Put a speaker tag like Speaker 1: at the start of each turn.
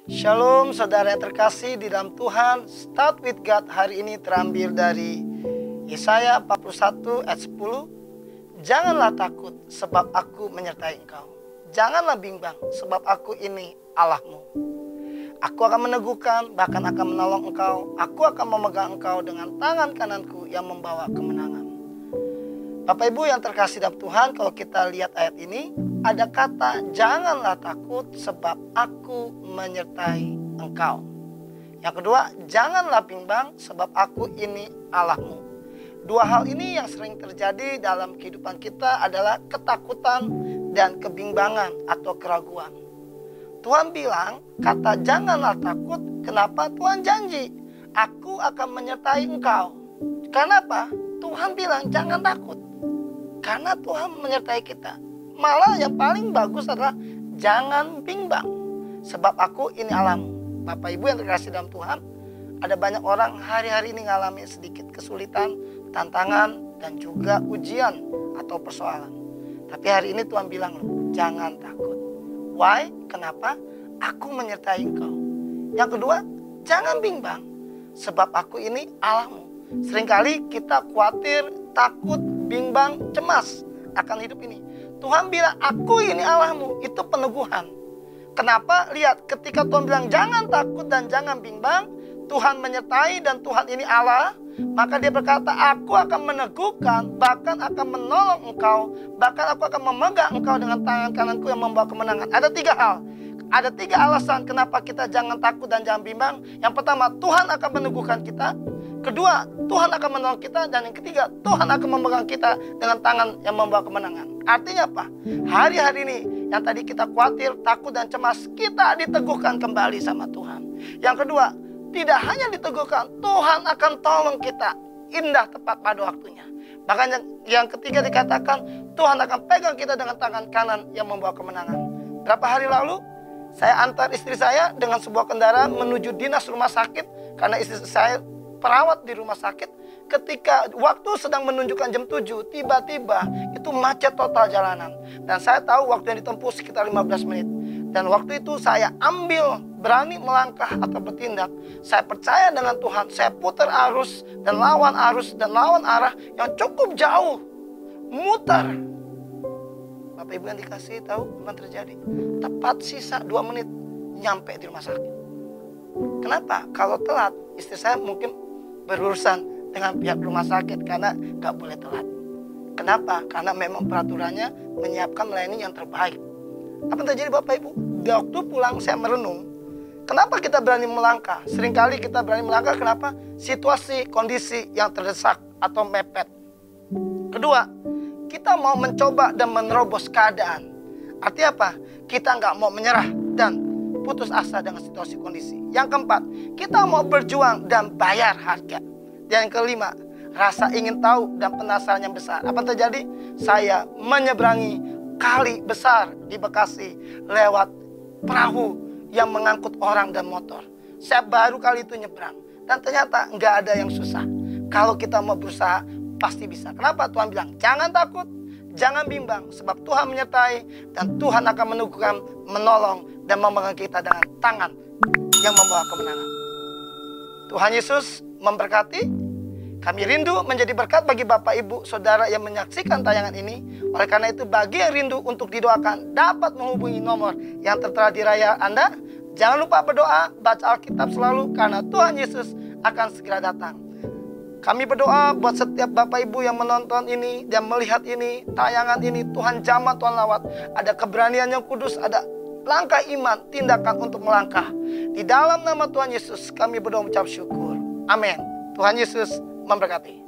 Speaker 1: Shalom saudara yang terkasih di dalam Tuhan. Start with God hari ini terambil dari Yesaya 41 ayat 10. Janganlah takut sebab aku menyertai engkau. Janganlah bimbang sebab aku ini Allahmu. Aku akan meneguhkan, bahkan akan menolong engkau. Aku akan memegang engkau dengan tangan kananku yang membawa kemenangan. Bapak Ibu yang terkasih dalam Tuhan, kalau kita lihat ayat ini, ada kata janganlah takut sebab aku menyertai engkau. Yang kedua, janganlah bimbang sebab aku ini Allahmu. Dua hal ini yang sering terjadi dalam kehidupan kita adalah ketakutan dan kebimbangan atau keraguan. Tuhan bilang kata janganlah takut, kenapa? Tuhan janji, aku akan menyertai engkau. Kenapa? Tuhan bilang jangan takut. Karena Tuhan menyertai kita. Malah yang paling bagus adalah jangan bimbang. Sebab aku ini Allahmu. Bapak Ibu yang terkasih dalam Tuhan, ada banyak orang hari-hari ini mengalami sedikit kesulitan, tantangan, dan juga ujian atau persoalan. Tapi hari ini Tuhan bilang, jangan takut. Why? Kenapa? Aku menyertai engkau. Yang kedua, jangan bimbang. Sebab aku ini Allahmu. Seringkali kita khawatir, takut, bimbang, cemas akan hidup ini. Tuhan bilang, aku ini Allahmu. Itu peneguhan. Kenapa? Lihat, ketika Tuhan bilang jangan takut dan jangan bimbang, Tuhan menyertai dan Tuhan ini Allah, maka dia berkata, aku akan meneguhkan, bahkan akan menolong engkau, bahkan aku akan memegang engkau dengan tangan kananku yang membawa kemenangan. Ada tiga hal. Ada tiga alasan kenapa kita jangan takut dan jangan bimbang. Yang pertama, Tuhan akan meneguhkan kita. Kedua, Tuhan akan menolong kita. Dan yang ketiga, Tuhan akan memegang kita dengan tangan yang membawa kemenangan. Artinya apa? Hari-hari ini yang tadi kita khawatir, takut dan cemas, kita diteguhkan kembali sama Tuhan. Yang kedua, tidak hanya diteguhkan, Tuhan akan tolong kita. Indah tepat pada waktunya. Bahkan yang ketiga dikatakan, Tuhan akan pegang kita dengan tangan kanan yang membawa kemenangan. Berapa hari lalu, saya antar istri saya dengan sebuah kendaraan menuju dinas rumah sakit. Karena istri saya perawat di rumah sakit. Ketika waktu sedang menunjukkan jam 7, tiba-tiba itu macet total jalanan. Dan saya tahu waktu yang ditempuh sekitar 15 menit. Dan waktu itu saya berani melangkah atau bertindak. Saya percaya dengan Tuhan. Saya putar arus dan lawan arah yang cukup jauh. Mutar. Bapak Ibu yang dikasih tahu apa yang terjadi? Tepat sisa 2 menit nyampe di rumah sakit. Kenapa? Kalau telat, istri saya mungkin berurusan dengan pihak rumah sakit karena gak boleh telat. Kenapa? Karena memang peraturannya menyiapkan melayani yang terbaik. Apa yang terjadi Bapak Ibu? Di waktu pulang saya merenung. Kenapa kita berani melangkah? Seringkali kita berani melangkah, kenapa? Situasi, kondisi yang terdesak atau mepet. Kedua, kita mau mencoba dan menerobos keadaan. Artinya apa? Kita nggak mau menyerah dan putus asa dengan situasi kondisi. Yang keempat, kita mau berjuang dan bayar harga. Dan yang kelima, rasa ingin tahu dan penasaran yang besar. Apa yang terjadi? Saya menyeberangi kali besar di Bekasi lewat perahu yang mengangkut orang dan motor. Saya baru kali itu nyebrang. Dan ternyata nggak ada yang susah. Kalau kita mau berusaha, pasti bisa. Kenapa? Tuhan bilang, jangan takut, jangan bimbang. Sebab Tuhan menyertai dan Tuhan akan meneguhkan, menolong, dan memegang kita dengan tangan yang membawa kemenangan. Tuhan Yesus memberkati. Kami rindu menjadi berkat bagi Bapak, Ibu, Saudara yang menyaksikan tayangan ini. Oleh karena itu, bagi yang rindu untuk didoakan, dapat menghubungi nomor yang tertera di layar Anda. Jangan lupa berdoa, baca Alkitab selalu, karena Tuhan Yesus akan segera datang. Kami berdoa buat setiap Bapak Ibu yang menonton ini dan melihat ini, tayangan ini. Tuhan jamah, Tuhan lawat. Ada keberanian yang kudus, ada langkah iman, tindakan untuk melangkah. Di dalam nama Tuhan Yesus, kami berdoa mengucap syukur. Amin. Tuhan Yesus memberkati.